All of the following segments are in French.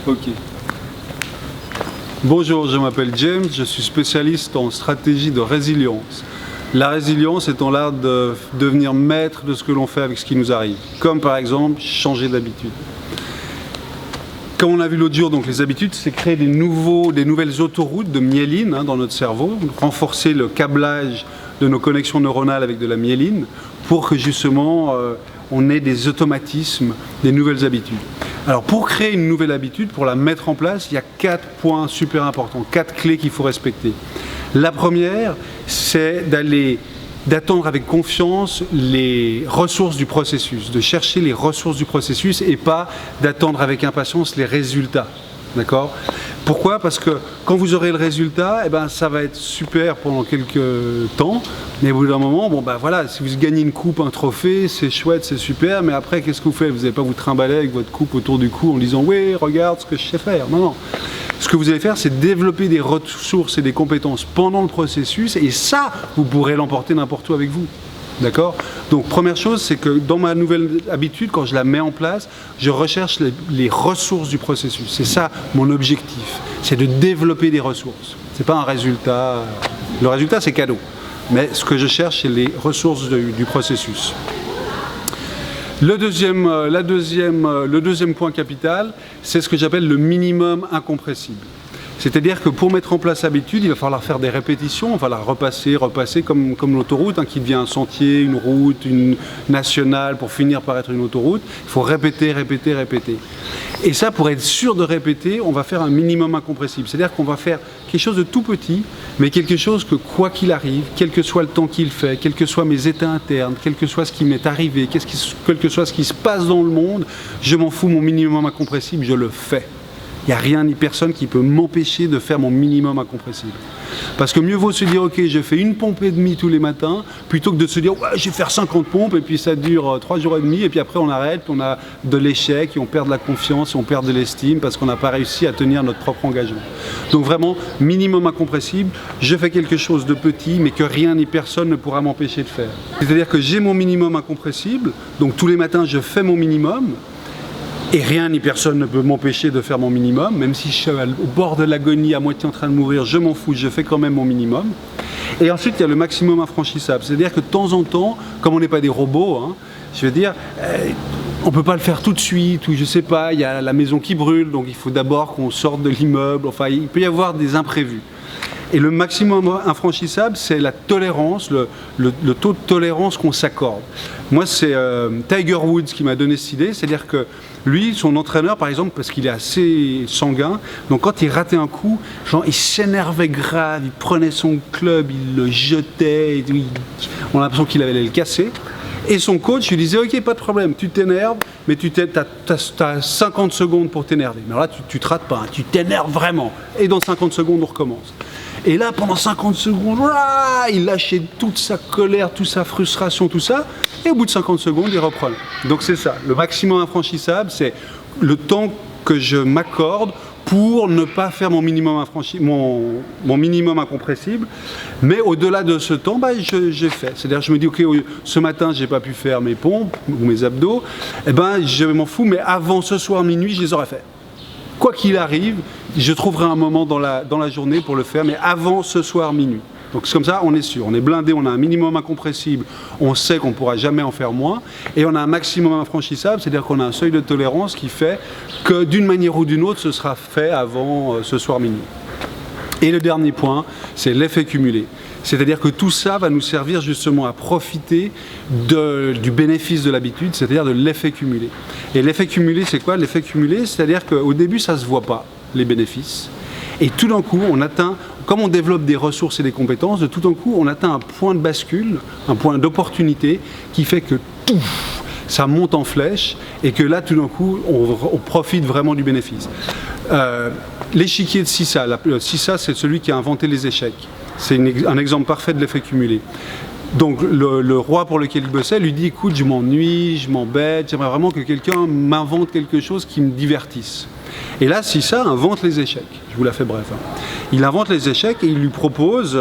Ok. Bonjour, je m'appelle James, je suis spécialiste en stratégie de résilience. La résilience étant l'art de devenir maître de ce que l'on fait avec ce qui nous arrive. Comme par exemple, changer d'habitude. Comme on a vu l'autre jour, donc les habitudes, c'est créer des nouvelles autoroutes de myéline dans notre cerveau, renforcer le câblage de nos connexions neuronales avec de la myéline pour que justement on ait des automatismes, des nouvelles habitudes. Alors pour créer une nouvelle habitude, pour la mettre en place, il y a 4 points super importants, 4 clés qu'il faut respecter. La première, c'est d'attendre avec confiance les ressources du processus, de chercher les ressources du processus et pas d'attendre avec impatience les résultats. D'accord ? Pourquoi ? Parce que quand vous aurez le résultat, ça va être super pendant quelques temps, mais au bout d'un moment, voilà, si vous gagnez une coupe, un trophée, c'est chouette, c'est super, mais après, qu'est-ce que vous faites ? Vous n'allez pas vous trimballer avec votre coupe autour du cou en disant « Oui, regarde ce que je sais faire ». Non. Ce que vous allez faire, c'est développer des ressources et des compétences pendant le processus, et ça, vous pourrez l'emporter n'importe où avec vous. D'accord ? Donc, première chose, c'est que dans ma nouvelle habitude, quand je la mets en place, je recherche les ressources du processus. C'est ça mon objectif, c'est de développer des ressources. Ce n'est pas un résultat. Le résultat, c'est cadeau. Mais ce que je cherche, c'est les ressources du processus. Le deuxième point capital, c'est ce que j'appelle le minimum incompressible. C'est-à-dire que pour mettre en place l'habitude, il va falloir faire des répétitions, on va la repasser comme l'autoroute qui devient un sentier, une route, une nationale pour finir par être une autoroute. Il faut répéter. Et ça, pour être sûr de répéter, on va faire un minimum incompressible. C'est-à-dire qu'on va faire quelque chose de tout petit, mais quelque chose que quoi qu'il arrive, quel que soit le temps qu'il fait, quels que soient mes états internes, quel que soit ce qui m'est arrivé, quel que soit ce qui se passe dans le monde, je m'en fous, mon minimum incompressible, je le fais. Il n'y a rien ni personne qui peut m'empêcher de faire mon minimum incompressible. Parce que mieux vaut se dire, ok, je fais une pompe et demie tous les matins, plutôt que de se dire, ouais, je vais faire 50 pompes, et puis ça dure 3 jours et demi, et puis après on arrête, on a de l'échec, et on perd de la confiance, et on perd de l'estime, parce qu'on n'a pas réussi à tenir notre propre engagement. Donc vraiment, minimum incompressible, je fais quelque chose de petit, mais que rien ni personne ne pourra m'empêcher de faire. C'est-à-dire que j'ai mon minimum incompressible, donc tous les matins je fais mon minimum, et rien ni personne ne peut m'empêcher de faire mon minimum, même si je suis au bord de l'agonie, à moitié en train de mourir, je m'en fous, je fais quand même mon minimum. Et ensuite, il y a le maximum infranchissable. C'est-à-dire que de temps en temps, comme on n'est pas des robots, on ne peut pas le faire tout de suite, ou je ne sais pas, il y a la maison qui brûle, donc il faut d'abord qu'on sorte de l'immeuble, enfin, il peut y avoir des imprévus. Et le maximum infranchissable, c'est la tolérance, le taux de tolérance qu'on s'accorde. Moi, c'est Tiger Woods qui m'a donné cette idée, c'est-à-dire que lui, son entraîneur, par exemple, parce qu'il est assez sanguin, donc quand il ratait un coup, il s'énervait grave, il prenait son club, il le jetait, on a l'impression qu'il allait le casser. Et son coach lui disait, ok, pas de problème, tu t'énerves, mais tu as 50 secondes pour t'énerver. Mais alors là, tu te rates pas, tu t'énerves vraiment. Et dans 50 secondes, on recommence. Et là, pendant 50 secondes, il lâchait toute sa colère, toute sa frustration, tout ça. Et au bout de 50 secondes, il reprenait. Donc c'est ça, le maximum infranchissable, c'est le temps que je m'accorde pour ne pas faire mon minimum incompressible. Mais au-delà de ce temps, j'ai fait. C'est-à-dire je me dis, ok, ce matin, je n'ai pas pu faire mes pompes ou mes abdos, je m'en fous, mais avant ce soir minuit, je les aurais fait. Quoi qu'il arrive, je trouverai un moment dans la journée pour le faire, mais avant ce soir minuit. Donc c'est comme ça, on est sûr, on est blindé, on a un minimum incompressible, on sait qu'on ne pourra jamais en faire moins, et on a un maximum infranchissable, c'est-à-dire qu'on a un seuil de tolérance qui fait que d'une manière ou d'une autre, ce sera fait avant ce soir minuit. Et le dernier point, c'est l'effet cumulé. C'est-à-dire que tout ça va nous servir justement à profiter du bénéfice de l'habitude, c'est-à-dire de l'effet cumulé. Et l'effet cumulé, c'est quoi ? L'effet cumulé, c'est-à-dire qu'au début, ça ne se voit pas, les bénéfices. Et tout d'un coup, on atteint, comme on développe des ressources et des compétences, de tout d'un coup, on atteint un point de bascule, un point d'opportunité qui fait que ça monte en flèche et que là, tout d'un coup, on profite vraiment du bénéfice. L'échiquier de Sissa, Sissa, c'est celui qui a inventé les échecs. C'est un exemple parfait de l'effet cumulé. Donc le roi pour lequel il bossait lui dit, écoute, je m'ennuie, je m'embête, j'aimerais vraiment que quelqu'un m'invente quelque chose qui me divertisse. Et là, Sissa invente les échecs. Je vous la fais bref. Il invente les échecs et il lui propose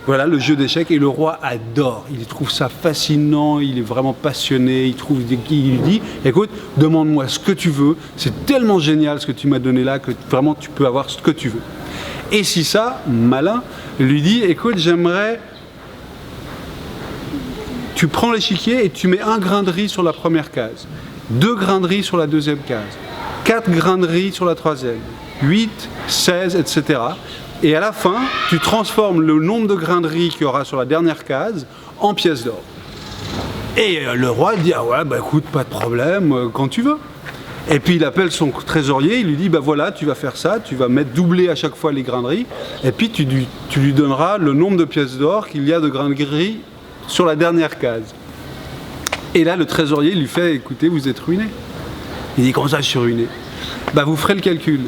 voilà, le jeu d'échecs. Et le roi adore. Il trouve ça fascinant, il est vraiment passionné. Il lui dit, écoute, demande-moi ce que tu veux. C'est tellement génial ce que tu m'as donné là que vraiment tu peux avoir ce que tu veux. Et Sissa, malin, lui dit, écoute, j'aimerais... Tu prends l'échiquier et tu mets un grain de riz sur la première case, 2 grains de riz sur la deuxième case, 4 grains de riz sur la troisième, 8, 16, etc. Et à la fin, tu transformes le nombre de grains de riz qu'il y aura sur la dernière case en pièces d'or. Et le roi dit, ah ouais, bah écoute, pas de problème, quand tu veux. Et puis il appelle son trésorier, il lui dit, bah voilà, tu vas faire ça, tu vas mettre doubler à chaque fois les grains de riz, et puis tu lui donneras le nombre de pièces d'or qu'il y a de grains de riz sur la dernière case. Et là, le trésorier lui fait, écoutez, vous êtes ruiné. Il dit, comment ça, je suis ruiné? Bah, vous ferez le calcul.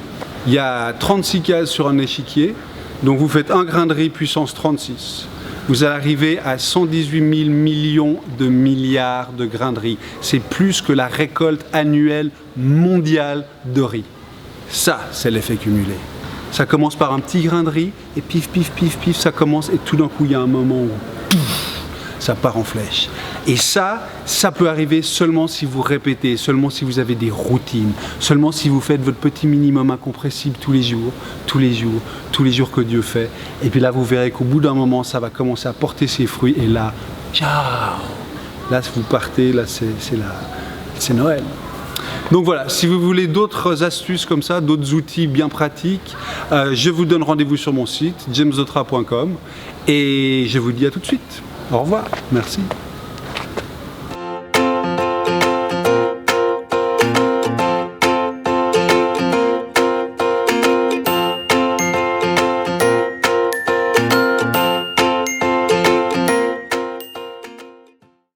Il y a 36 cases sur un échiquier, donc vous faites un grain de riz puissance 36. Vous allez arriver à 118 000 millions de milliards de grains de riz. C'est plus que la récolte annuelle mondiale de riz. Ça, c'est l'effet cumulé. Ça commence par un petit grain de riz, et pif, pif, pif, pif, ça commence, et tout d'un coup, il y a un moment où... Pouf, ça part en flèche. Et ça peut arriver seulement si vous répétez, seulement si vous avez des routines, seulement si vous faites votre petit minimum incompressible tous les jours, tous les jours, tous les jours que Dieu fait. Et puis là, vous verrez qu'au bout d'un moment, ça va commencer à porter ses fruits. Et là, ciao! Là, vous partez, là, c'est Noël. Donc voilà, si vous voulez d'autres astuces comme ça, d'autres outils bien pratiques, je vous donne rendez-vous sur mon site, jamesdotra.com. Et je vous dis à tout de suite. Au revoir, merci.